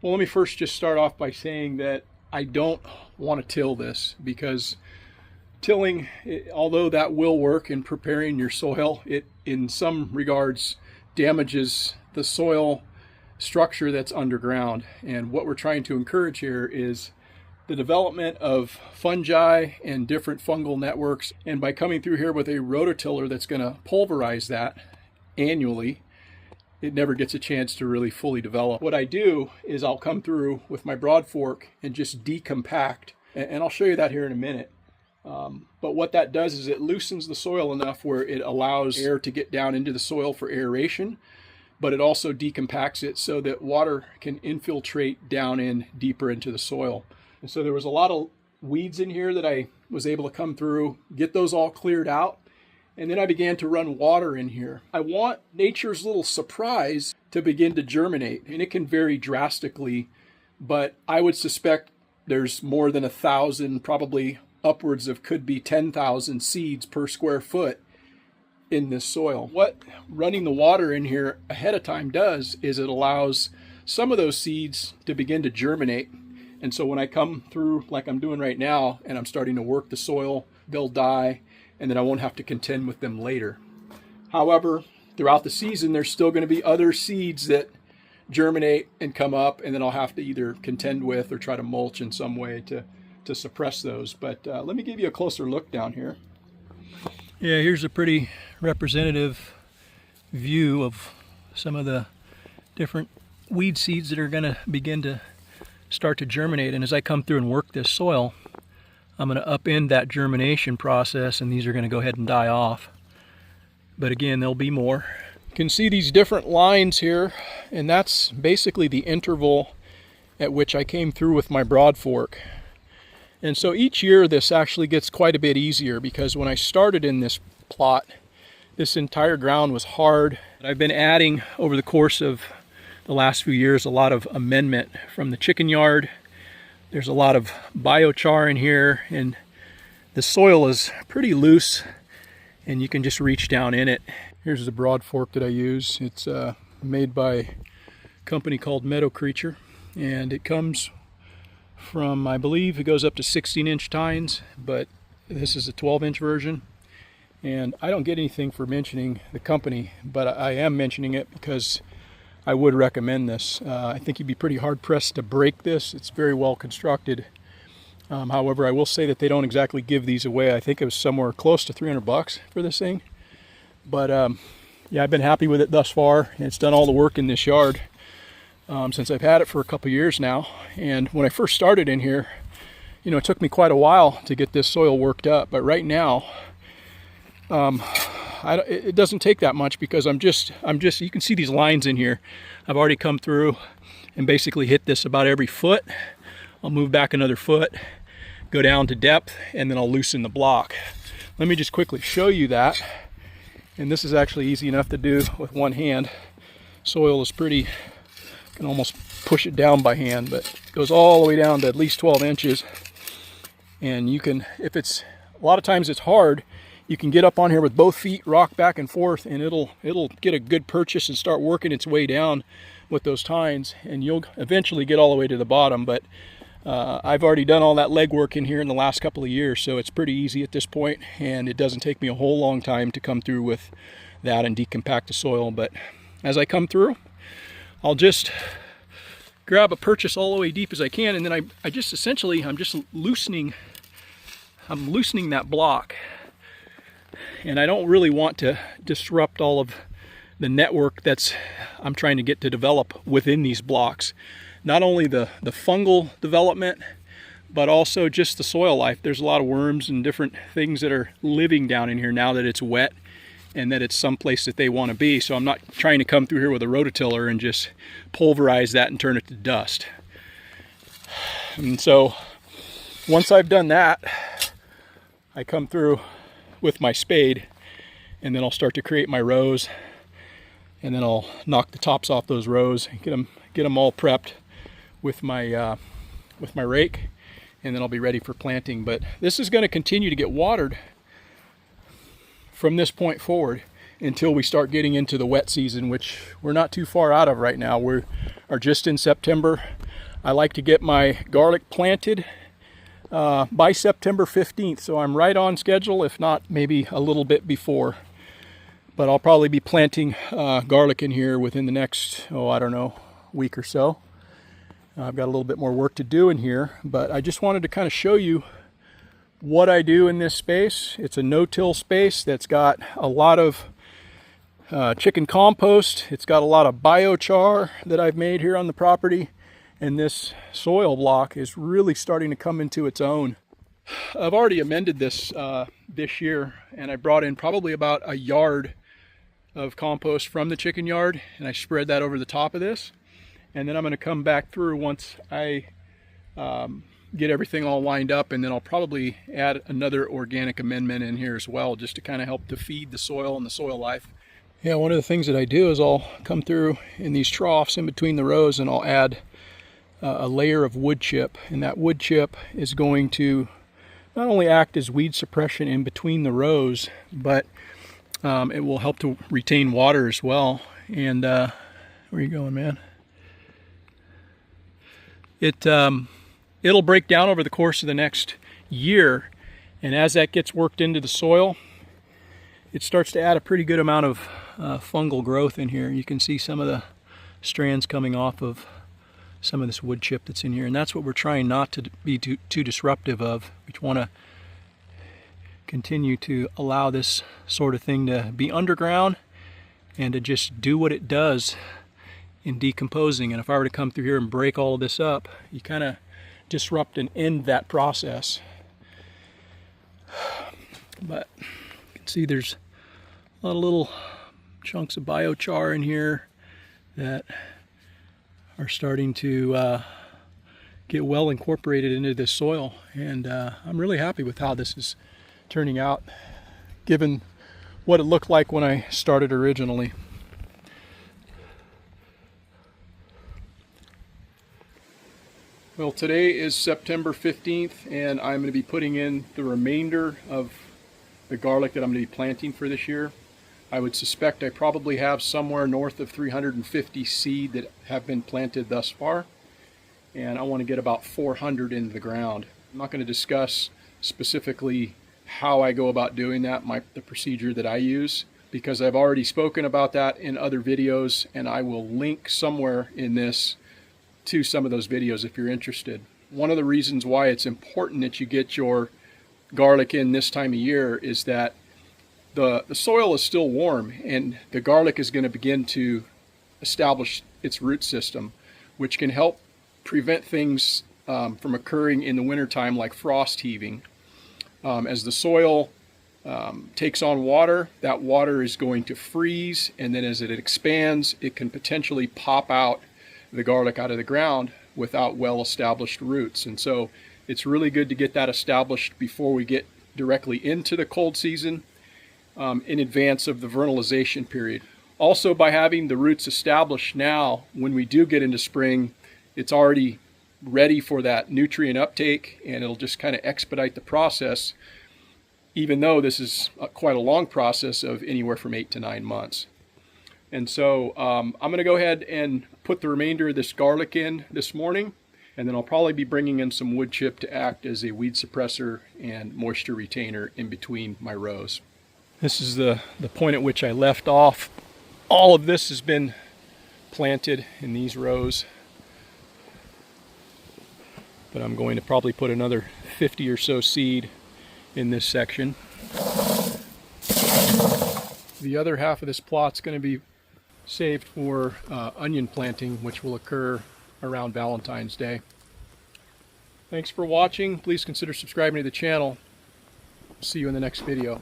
Well, let me first just start off by saying that I don't want to till this, because tilling, although that will work in preparing your soil, it in some regards damages the soil structure that's underground. And what we're trying to encourage here is the development of fungi and different fungal networks. And by coming through here with a rototiller that's going to pulverize that annually, it never gets a chance to really fully develop. What I do is I'll come through with my broad fork and just decompact, and I'll show you that here in a minute. But what that does is it loosens the soil enough where it allows air to get down into the soil for aeration, but it also decompacts it so that water can infiltrate down in deeper into the soil. And so there was a lot of weeds in here that I was able to come through, get those all cleared out. And then I began to run water in here. I want nature's little surprise to begin to germinate, and it can vary drastically, but I would suspect there's more than 1,000, probably upwards of could be 10,000 seeds per square foot in this soil. What running the water in here ahead of time does is it allows some of those seeds to begin to germinate. And so when I come through like I'm doing right now and I'm starting to work the soil, they'll die, and then I won't have to contend with them later. However, throughout the season, there's still going to be other seeds that germinate and come up, and then I'll have to either contend with or try to mulch in some way to suppress those. But let me give you a closer look down here. Yeah, here's a pretty representative view of some of the different weed seeds that are going to begin to start to germinate. And as I come through and work this soil, I'm going to upend that germination process, and these are going to go ahead and die off. But again, there'll be more. You can see these different lines here, and that's basically the interval at which I came through with my broad fork. And so each year this actually gets quite a bit easier, because when I started in this plot, this entire ground was hard. I've been adding over the course of the last few years a lot of amendment from the chicken yard. There's a lot of biochar in here, and the soil is pretty loose and you can just reach down in it. Here's the broad fork that I use. It's made by a company called Meadow Creature, and it comes from, I believe it goes up to 16-inch tines, but this is a 12-inch version. And I don't get anything for mentioning the company, but I am mentioning it because I would recommend this. I think you'd be pretty hard-pressed to break this. It's very well constructed. However, I will say that they don't exactly give these away. I think it was somewhere close to 300 bucks for this thing. But yeah, I've been happy with it thus far, and it's done all the work in this yard since I've had it for a couple years now. And when I first started in here, you know, it took me quite a while to get this soil worked up. But right now, it doesn't take that much, because I'm just, you can see these lines in here. I've already come through and basically hit this about every foot. I'll move back another foot, go down to depth, and then I'll loosen the block. Let me just quickly show you that. And this is actually easy enough to do with one hand. Soil is pretty, you can almost push it down by hand, but it goes all the way down to at least 12 inches. And you can, if it's, a lot of times it's hard, you can get up on here with both feet, rock back and forth, and it'll get a good purchase and start working its way down with those tines, and you'll eventually get all the way to the bottom. But I've already done all that legwork in here in the last couple of years, so it's pretty easy at this point, and it doesn't take me a whole long time to come through with that and decompact the soil. But as I come through, I'll just grab a purchase all the way deep as I can, and then I just essentially, I'm loosening that block. And I don't really want to disrupt all of the network I'm trying to get to develop within these blocks. Not only the fungal development, but also just the soil life. There's a lot of worms and different things that are living down in here now that it's wet and that it's someplace that they want to be. So I'm not trying to come through here with a rototiller and just pulverize that and turn it to dust. And so once I've done that, I come through with my spade, and then I'll start to create my rows, and then I'll knock the tops off those rows and get them all prepped with my rake, and then I'll be ready for planting. But this is going to continue to get watered from this point forward, until we start getting into the wet season, which we're not too far out of right now. We are just in September. I like to get my garlic planted by September 15th, so I'm right on schedule, if not maybe a little bit before. But I'll probably be planting garlic in here within the next, I don't know, week or so. I've got a little bit more work to do in here, but I just wanted to kind of show you what I do in this space. It's a no-till space that's got a lot of chicken compost. It's got a lot of biochar that I've made here on the property, and this soil block is really starting to come into its own. I've already amended this this year, and I brought in probably about a yard of compost from the chicken yard, and I spread that over the top of this. And then I'm going to come back through once I get everything all lined up, and then I'll probably add another organic amendment in here as well, just to kind of help to feed the soil and the soil life. Yeah, one of the things that I do is I'll come through in these troughs in between the rows, and I'll add a layer of wood chip, and that wood chip is going to not only act as weed suppression in between the rows, but it will help to retain water as well. And where are you going, man? It'll break down over the course of the next year, and as that gets worked into the soil, it starts to add a pretty good amount of fungal growth in here. You can see some of the strands coming off of some of this wood chip that's in here, and that's what we're trying not to be too disruptive of. We want to continue to allow this sort of thing to be underground and to just do what it does in decomposing. And if I were to come through here and break all of this up, you kind of disrupt and end that process. But you can see there's a lot of little chunks of biochar in here that are starting to get well incorporated into this soil, and I'm really happy with how this is turning out, given what it looked like when I started originally. Well, today is September 15th, and I'm going to be putting in the remainder of the garlic that I'm going to be planting for this year. I would suspect I probably have somewhere north of 350 seed that have been planted thus far, and I want to get about 400 into the ground. I'm not going to discuss specifically how I go about doing that, the procedure that I use, because I've already spoken about that in other videos, and I will link somewhere in this to some of those videos if you're interested. One of the reasons why it's important that you get your garlic in this time of year is that the soil is still warm, and the garlic is going to begin to establish its root system, which can help prevent things from occurring in the wintertime, like frost heaving. As the soil takes on water, that water is going to freeze, and then as it expands, it can potentially pop out the garlic out of the ground without well-established roots. And so it's really good to get that established before we get directly into the cold season, in advance of the vernalization period. Also, by having the roots established now, when we do get into spring, it's already ready for that nutrient uptake, and it'll just kind of expedite the process, even though this is quite a long process of anywhere from 8 to 9 months. And so I'm going to go ahead and put the remainder of this garlic in this morning, and then I'll probably be bringing in some wood chip to act as a weed suppressor and moisture retainer in between my rows. This is the point at which I left off. All of this has been planted in these rows, but I'm going to probably put another 50 or so seed in this section. The other half of this plot's going to be saved for onion planting, which will occur around Valentine's Day. Thanks for watching. Please consider subscribing to the channel. See you in the next video.